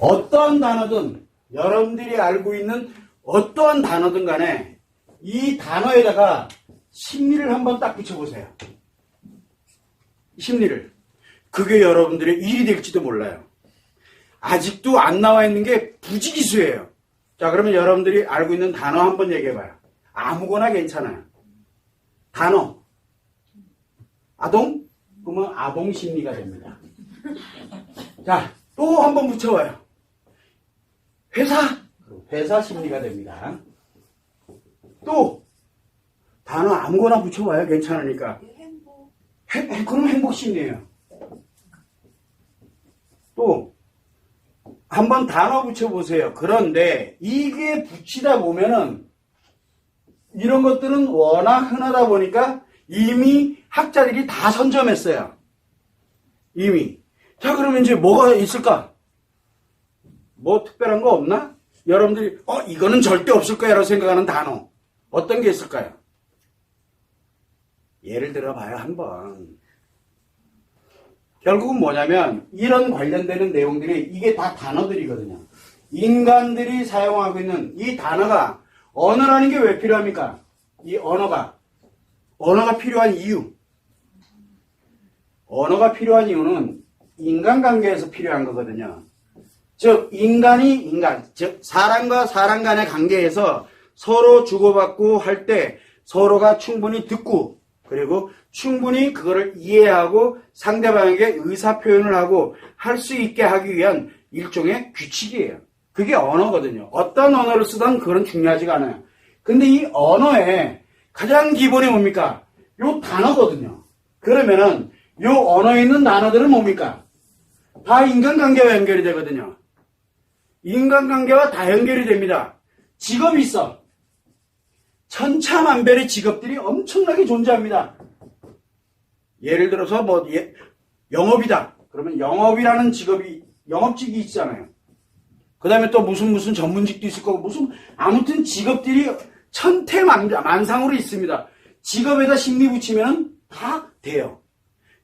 어떠한 단어든 여러분들이 알고 있는 어떠한 단어든 간에 이 단어에다가 심리를 한번 딱 붙여보세요. 심리를. 그게 여러분들의 일이 될지도 몰라요. 아직도 안 나와 있는 게 부지기수예요. 자, 그러면 여러분들이 알고 있는 단어 한번 얘기해봐요. 아무거나 괜찮아요. 단어. 아동? 그러면 아동심리가 됩니다. 자, 또 한번 붙여봐요. 회사? 회사 심리가 됩니다. 또 단어 아무거나 붙여봐요. 괜찮으니까. 그럼 행복 심리예요. 또 한번 단어 붙여보세요. 그런데 이게 붙이다 보면은 이런 것들은 워낙 흔하다 보니까 이미 학자들이 다 선점했어요. 이미. 자, 그러면 이제 뭐가 있을까? 뭐 특별한 거 없나? 여러분들이 이거는 절대 없을 거야라고 생각하는 단어 어떤 게 있을까요? 예를 들어봐요. 한번. 결국은 뭐냐면 이런 관련되는 내용들이 이게 다 단어들이거든요. 인간들이 사용하고 있는 이 단어가 언어라는 게 왜 필요합니까? 이 언어가 필요한 이유. 언어가 필요한 이유는 인간관계에서 필요한 거거든요. 즉 즉 사람과 사람 간의 관계에서 서로 주고받고 할 때 서로가 충분히 듣고 그리고 충분히 그거를 이해하고 상대방에게 의사표현을 하고 할 수 있게 하기 위한 일종의 규칙이에요. 그게 언어거든요. 어떤 언어를 쓰든 그건 중요하지가 않아요. 근데 이 언어의 가장 기본이 뭡니까? 요 단어거든요. 그러면은 요 언어에 있는 단어들은 뭡니까? 다 인간관계와 연결이 되거든요. 인간관계와 다 연결이 됩니다. 직업이 있어. 천차만별의 직업들이 엄청나게 존재합니다. 예를 들어서 영업이다. 그러면 영업이라는 직업이 영업직이 있잖아요. 그 다음에 또 무슨 전문직도 있을 거고 아무튼 직업들이 천태만상으로 있습니다. 직업에다 심리 붙이면 다 돼요.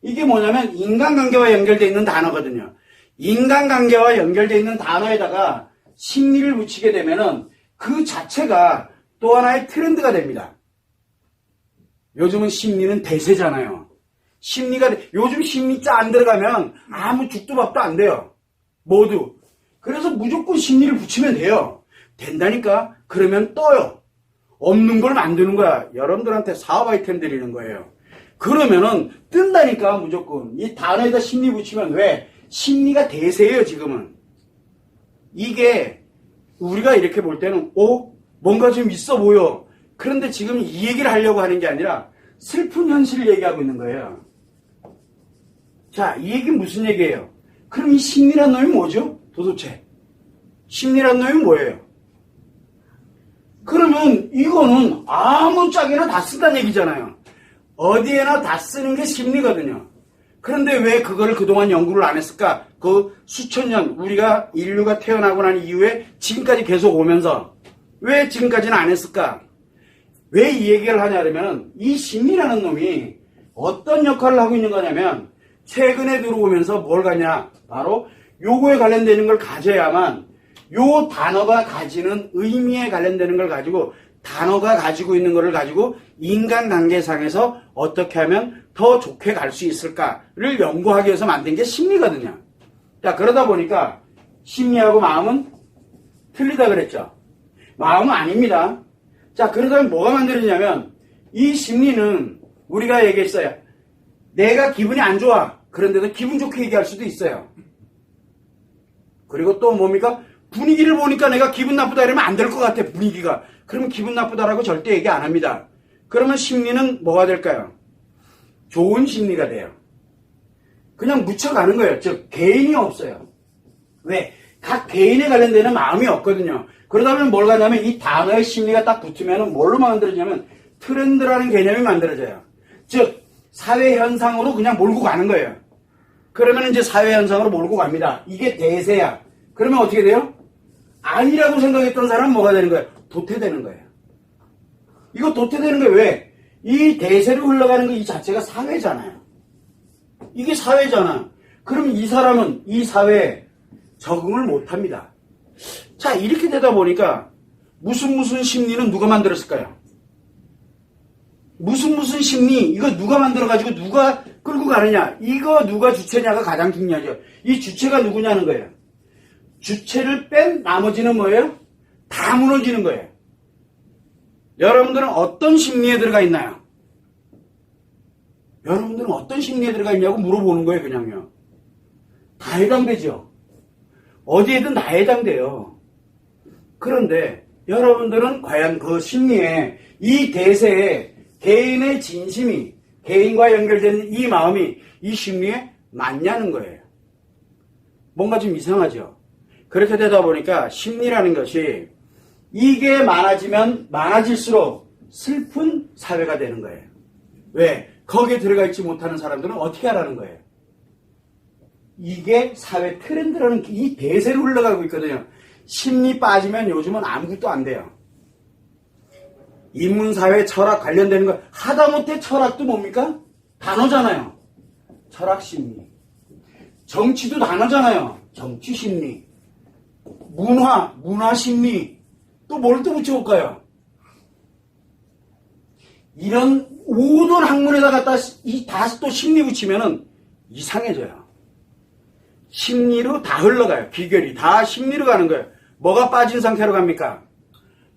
이게 뭐냐면 인간관계와 연결되어 있는 단어거든요. 인간관계와 연결되어 있는 단어에다가 심리를 붙이게 되면은 그 자체가 또 하나의 트렌드가 됩니다. 요즘은 심리는 대세잖아요. 요즘 심리자 안 들어가면 아무 죽도 밥도 안 돼요. 모두. 그래서 무조건 심리를 붙이면 돼요. 된다니까? 그러면 떠요. 없는 걸 만드는 거야. 여러분들한테 사업 아이템 드리는 거예요. 그러면은 뜬다니까 무조건. 이 단어에다 심리 붙이면 왜? 심리가 대세예요 지금은. 이게 우리가 이렇게 볼 때는 뭔가 좀 있어 보여. 그런데 지금 이 얘기를 하려고 하는 게 아니라 슬픈 현실을 얘기하고 있는 거예요. 자, 이 얘기는 무슨 얘기예요? 그럼 이 심리란 놈이 뭐죠? 도대체 심리란 놈이 뭐예요? 그러면 이거는 아무 짝에나 다 쓴다는 얘기잖아요. 어디에나 다 쓰는 게 심리거든요. 그런데 왜 그거를 그동안 연구를 안 했을까? 그 수천 년 우리가 인류가 태어나고 난 이후에 지금까지 계속 오면서 왜 지금까지는 안 했을까? 왜 이 얘기를 하냐면 이 심리라는 놈이 어떤 역할을 하고 있는 거냐면 최근에 들어오면서 뭘 가냐? 바로 요거에 관련되는 걸 가져야만 요 단어가 가지는 의미에 관련되는 걸 가지고 단어가 가지고 있는 것을 가지고 인간관계상에서 어떻게 하면 더 좋게 갈 수 있을까를 연구하기 위해서 만든 게 심리거든요. 자, 그러다 보니까 심리하고 마음은 틀리다 그랬죠. 마음은 아닙니다. 자, 그러다면 뭐가 만들어지냐면 이 심리는 우리가 얘기했어요. 내가 기분이 안 좋아. 그런데도 기분 좋게 얘기할 수도 있어요. 그리고 또 뭡니까? 분위기를 보니까 내가 기분 나쁘다 이러면 안 될 것 같아, 분위기가. 그러면 기분 나쁘다라고 절대 얘기 안 합니다. 그러면 심리는 뭐가 될까요? 좋은 심리가 돼요. 그냥 묻혀가는 거예요. 즉, 개인이 없어요. 왜? 각 개인에 관련되는 마음이 없거든요. 그러다 보면 뭘 가냐면 이 단어의 심리가 딱 붙으면 뭘로 만들어지냐면 트렌드라는 개념이 만들어져요. 즉, 사회현상으로 그냥 몰고 가는 거예요. 그러면 이제 사회현상으로 몰고 갑니다. 이게 대세야. 그러면 어떻게 돼요? 아니라고 생각했던 사람은 뭐가 되는 거예요? 도태되는 거예요. 이거 도태되는 게 왜? 이 대세로 흘러가는 거 이 자체가 사회잖아요. 이게 사회잖아. 그럼 이 사람은 이 사회에 적응을 못합니다. 자, 이렇게 되다 보니까 무슨 심리는 누가 만들었을까요? 무슨 심리, 이거 누가 만들어가지고 누가 끌고 가느냐, 이거 누가 주체냐가 가장 중요하죠. 이 주체가 누구냐는 거예요. 주체를 뺀 나머지는 뭐예요? 다 무너지는 거예요. 여러분들은 어떤 심리에 들어가 있나요? 여러분들은 어떤 심리에 들어가 있냐고 물어보는 거예요, 그냥요. 다 해당되죠. 어디에든 다 해당돼요. 그런데 여러분들은 과연 그 심리에, 이 대세에 개인의 진심이, 개인과 연결되는 이 마음이 이 심리에 맞냐는 거예요. 뭔가 좀 이상하죠. 그렇게 되다 보니까 심리라는 것이 이게 많아지면 많아질수록 슬픈 사회가 되는 거예요. 왜? 거기에 들어가 있지 못하는 사람들은 어떻게 하라는 거예요? 이게 사회 트렌드라는 이 대세로 흘러가고 있거든요. 심리 빠지면 요즘은 아무것도 안 돼요. 인문사회 철학 관련되는 거 하다못해 철학도 뭡니까? 단어잖아요. 철학심리. 정치도 단어잖아요. 정치심리. 문화심리. 또 뭘 또 붙여볼까요? 이런 모든 학문에다 갖다 다시 또 심리 붙이면은 이상해져요. 심리로 다 흘러가요. 비결이 다 심리로 가는 거예요. 뭐가 빠진 상태로 갑니까?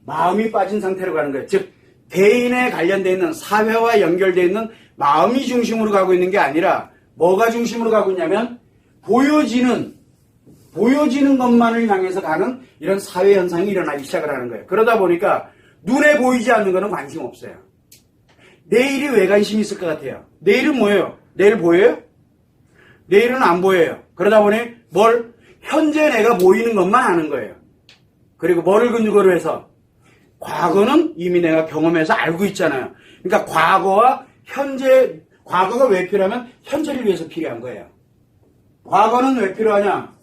마음이 빠진 상태로 가는 거예요. 즉 개인에 관련되어 있는, 사회와 연결되어 있는 마음이 중심으로 가고 있는 게 아니라 뭐가 중심으로 가고 있냐면 보여지는 것만을 향해서 가는 이런 사회 현상이 일어나기 시작을 하는 거예요. 그러다 보니까 눈에 보이지 않는 거는 관심 없어요. 내일이 왜 관심이 있을 것 같아요? 내일은 뭐예요? 내일 보여요? 내일은 안 보여요. 그러다 보니 현재 내가 보이는 것만 아는 거예요. 그리고 뭐를 근거로 해서? 과거는 이미 내가 경험해서 알고 있잖아요. 그러니까 과거가 왜 필요하면 현재를 위해서 필요한 거예요. 과거는 왜 필요하냐?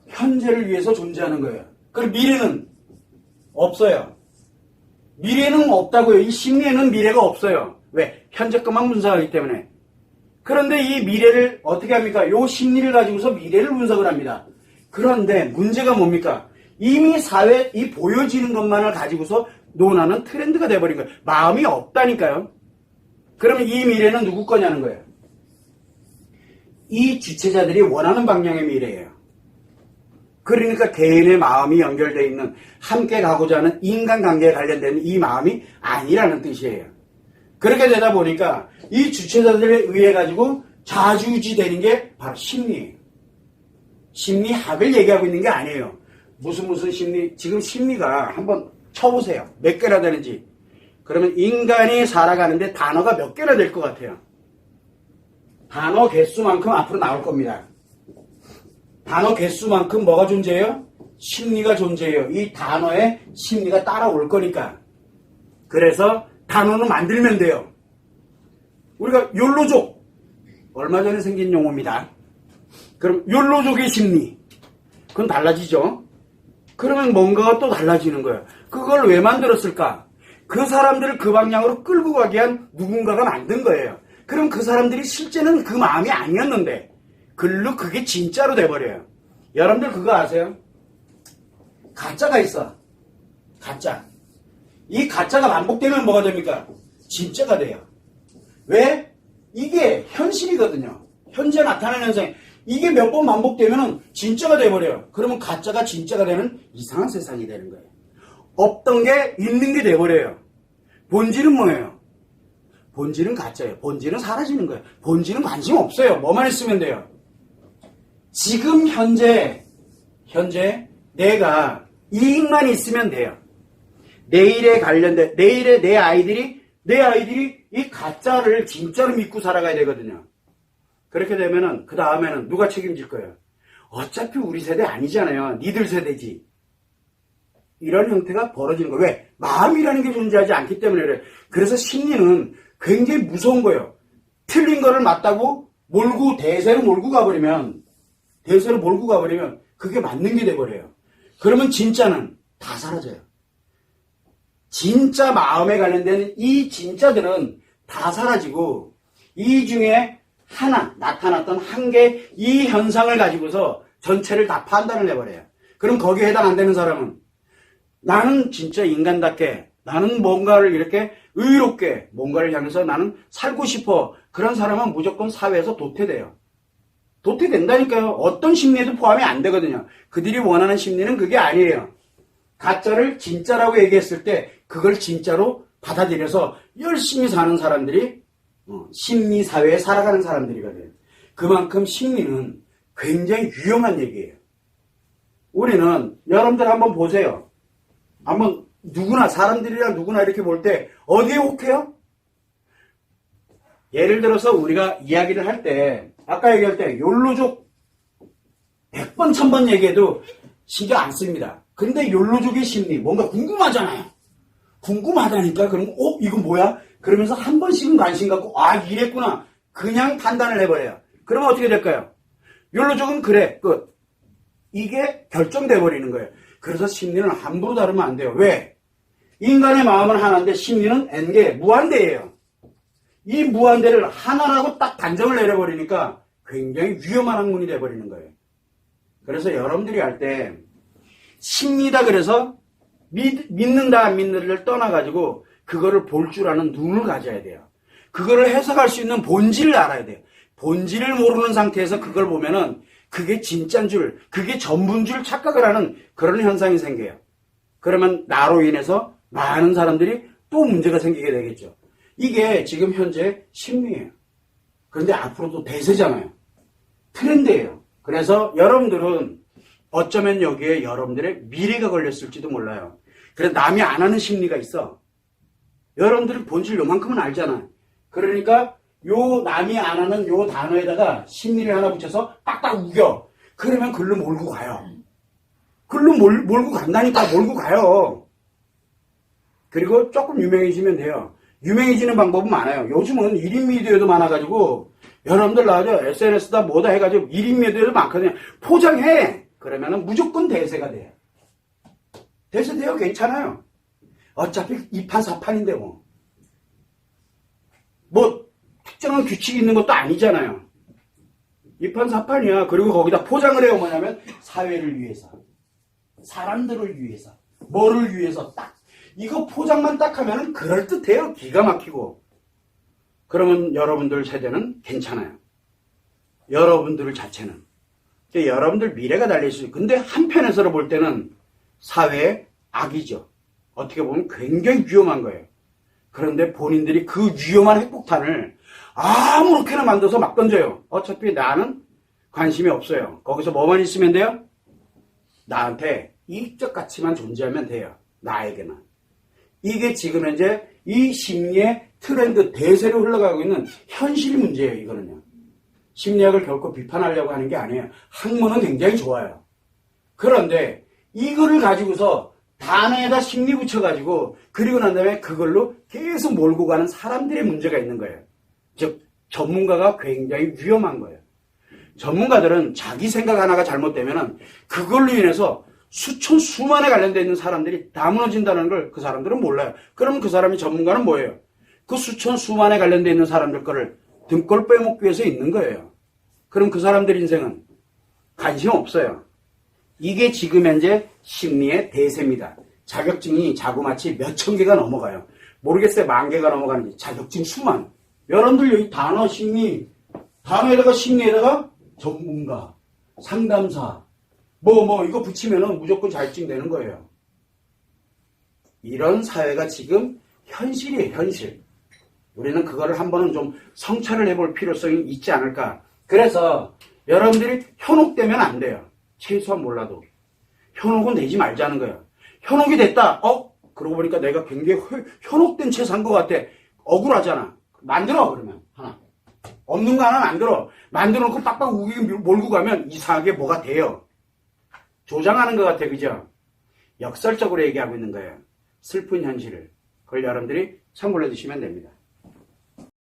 현재를 위해서 존재하는 거예요. 그리고 미래는 없어요. 미래는 없다고요. 이 심리에는 미래가 없어요. 왜? 현재 것만 분석하기 때문에. 그런데 이 미래를 어떻게 합니까? 이 심리를 가지고서 미래를 분석을 합니다. 그런데 문제가 뭡니까? 이미 이 보여지는 것만을 가지고서 논하는 트렌드가 돼버린 거예요. 마음이 없다니까요. 그러면 이 미래는 누구 거냐는 거예요. 이 주체자들이 원하는 방향의 미래예요. 그러니까 개인의 마음이 연결되어 있는, 함께 가고자 하는 인간관계에 관련된 이 마음이 아니라는 뜻이에요. 그렇게 되다 보니까 이 주체자들에 의해 가지고 좌지우지 되는 게 바로 심리예요. 심리학을 얘기하고 있는 게 아니에요. 무슨 심리, 지금 심리가 한번 쳐보세요. 몇 개나 되는지. 그러면 인간이 살아가는데 단어가 몇 개나 될 것 같아요. 단어 개수만큼 앞으로 나올 겁니다. 단어 개수만큼 뭐가 존재해요? 심리가 존재해요. 이 단어에 심리가 따라올 거니까. 그래서 단어는 만들면 돼요. 우리가 욜로족, 얼마 전에 생긴 용어입니다. 그럼 욜로족의 심리, 그건 달라지죠. 그러면 뭔가가 또 달라지는 거예요. 그걸 왜 만들었을까? 그 사람들을 그 방향으로 끌고 가게 한 누군가가 만든 거예요. 그럼 그 사람들이 실제는 그 마음이 아니었는데 글로 그게 진짜로 돼버려요. 여러분들 그거 아세요? 가짜가 있어. 가짜. 이 가짜가 반복되면 뭐가 됩니까? 진짜가 돼요. 왜? 이게 현실이거든요. 현재 나타나는 현상. 이게 몇 번 반복되면 진짜가 돼버려요. 그러면 가짜가 진짜가 되는 이상한 세상이 되는 거예요. 없던 게 있는 게 돼버려요. 본질은 뭐예요? 본질은 가짜예요. 본질은 사라지는 거예요. 본질은 관심 없어요. 뭐만 있으면 돼요. 지금 현재 내가 이익만 있으면 돼요. 내일에 관련된, 내일에 내 아이들이 이 가짜를 진짜로 믿고 살아가야 되거든요. 그렇게 되면은 그 다음에는 누가 책임질 거예요? 어차피 우리 세대 아니잖아요. 니들 세대지. 이런 형태가 벌어지는 거예요. 왜? 마음이라는 게 존재하지 않기 때문에 그래요. 그래서 심리는 굉장히 무서운 거예요. 틀린 거를 맞다고 대세로 몰고 가버리면 그게 맞는 게 돼버려요. 그러면 진짜는 다 사라져요. 진짜 마음에 관련된 이 진짜들은 다 사라지고 이 중에 하나 나타났던 한 개 이 현상을 가지고서 전체를 다 판단을 해버려요. 그럼 거기에 해당 안 되는 사람은 나는 진짜 인간답게 나는 뭔가를 이렇게 의롭게 뭔가를 향해서 나는 살고 싶어. 그런 사람은 무조건 사회에서 도태돼요. 도태된다니까요. 어떤 심리에도 포함이 안 되거든요. 그들이 원하는 심리는 그게 아니에요. 가짜를 진짜라고 얘기했을 때 그걸 진짜로 받아들여서 열심히 사는 사람들이 심리사회에 살아가는 사람들이거든요. 그만큼 심리는 굉장히 위험한 얘기예요. 우리는 여러분들 한번 보세요. 한번 누구나 사람들이랑 누구나 이렇게 볼 때 어디에 혹해요? 예를 들어서 우리가 이야기를 할 때 아까 얘기할 때 욜로족 100번 1000번 얘기해도 신경 안 씁니다. 근데 욜로족의 심리 뭔가 궁금하잖아요. 궁금하다니까. 그럼 이건 뭐야? 그러면서 한 번씩은 관심 갖고 이랬구나. 그냥 판단을 해버려요. 그러면 어떻게 될까요? 욜로족은 그래 끝. 이게 결정돼 버리는 거예요. 그래서 심리는 함부로 다루면 안 돼요. 왜? 인간의 마음은 하나인데 심리는 n개 무한대예요. 이 무한대를 하나라고 딱 단정을 내려버리니까 굉장히 위험한 학문이 돼버리는 거예요. 그래서 여러분들이 할 때 심리다 그래서 믿는다 안 믿는다를 떠나가지고 그거를 볼 줄 아는 눈을 가져야 돼요. 그거를 해석할 수 있는 본질을 알아야 돼요. 본질을 모르는 상태에서 그걸 보면은 그게 진짜인 줄, 그게 전부인 줄 착각을 하는 그런 현상이 생겨요. 그러면 나로 인해서 많은 사람들이 또 문제가 생기게 되겠죠. 이게 지금 현재 심리예요. 그런데 앞으로도 대세잖아요. 트렌드예요. 그래서 여러분들은 어쩌면 여기에 여러분들의 미래가 걸렸을지도 몰라요. 그래서 남이 안 하는 심리가 있어. 여러분들은 본질 요만큼은 알잖아요. 그러니까 요 남이 안 하는 요 단어에다가 심리를 하나 붙여서 딱딱 우겨. 그러면 글로 몰고 가요. 글로 몰고 간다니까 몰고 가요. 그리고 조금 유명해지면 돼요. 유명해지는 방법은 많아요. 요즘은 1인 미디어도 많아가지고 여러분들 나와서 SNS다 뭐다 해가지고 1인 미디어도 많거든요. 포장해. 그러면은 무조건 대세가 돼요. 대세돼요. 괜찮아요. 어차피 2판 4판인데 뭐 특정한 규칙이 있는 것도 아니잖아요. 2판 4판이야. 그리고 거기다 포장을 해요. 뭐냐면 사회를 위해서, 사람들을 위해서, 뭐를 위해서 딱 이거 포장만 딱 하면은 그럴듯해요. 기가 막히고. 그러면 여러분들 세대는 괜찮아요. 여러분들 자체는 여러분들 미래가 달려있어요. 근데 한편에서 볼 때는 사회의 악이죠. 어떻게 보면 굉장히 위험한 거예요. 그런데 본인들이 그 위험한 핵폭탄을 아무렇게나 만들어서 막 던져요. 어차피 나는 관심이 없어요. 거기서 뭐만 있으면 돼요? 나한테 이익적 가치만 존재하면 돼요. 나에게는. 이게 지금 현재 이 심리의 트렌드 대세로 흘러가고 있는 현실 문제예요. 이거는요. 심리학을 결코 비판하려고 하는 게 아니에요. 학문은 굉장히 좋아요. 그런데 이거를 가지고서 단어에다 심리 붙여가지고 그리고 난 다음에 그걸로 계속 몰고 가는 사람들의 문제가 있는 거예요. 즉 전문가가 굉장히 위험한 거예요. 전문가들은 자기 생각 하나가 잘못되면은 그걸로 인해서 수천 수만에 관련되어 있는 사람들이 다 무너진다는 걸 그 사람들은 몰라요. 그러면 그 사람이 전문가는 뭐예요? 그 수천 수만에 관련되어 있는 사람들 거를 등골 빼먹기 위해서 있는 거예요. 그럼 그 사람들 인생은 관심 없어요. 이게 지금 현재 심리의 대세입니다. 자격증이 자그마치 몇천 개가 넘어가요. 모르겠어요. 10,000개가 넘어가는지. 자격증 수만. 여러분들 여기 단어 심리, 단어에다가 심리에다가 전문가, 상담사, 이거 붙이면은 무조건 자격증 되는 거예요. 이런 사회가 지금 현실이에요, 현실. 우리는 그거를 한 번은 좀 성찰을 해볼 필요성이 있지 않을까. 그래서 여러분들이 현혹되면 안 돼요. 최소한 몰라도. 현혹은 되지 말자는 거예요. 현혹이 됐다. 그러고 보니까 내가 굉장히 현혹된 채 산 것 같아. 억울하잖아. 만들어, 그러면. 하나. 없는 거 하나 만들어. 만들어 놓고 빡빡 우기게 몰고 가면 이상하게 뭐가 돼요. 조장하는 것 같아, 그죠? 역설적으로 얘기하고 있는 거예요. 슬픈 현실을. 그걸 여러분들이 참고해 두시면 됩니다.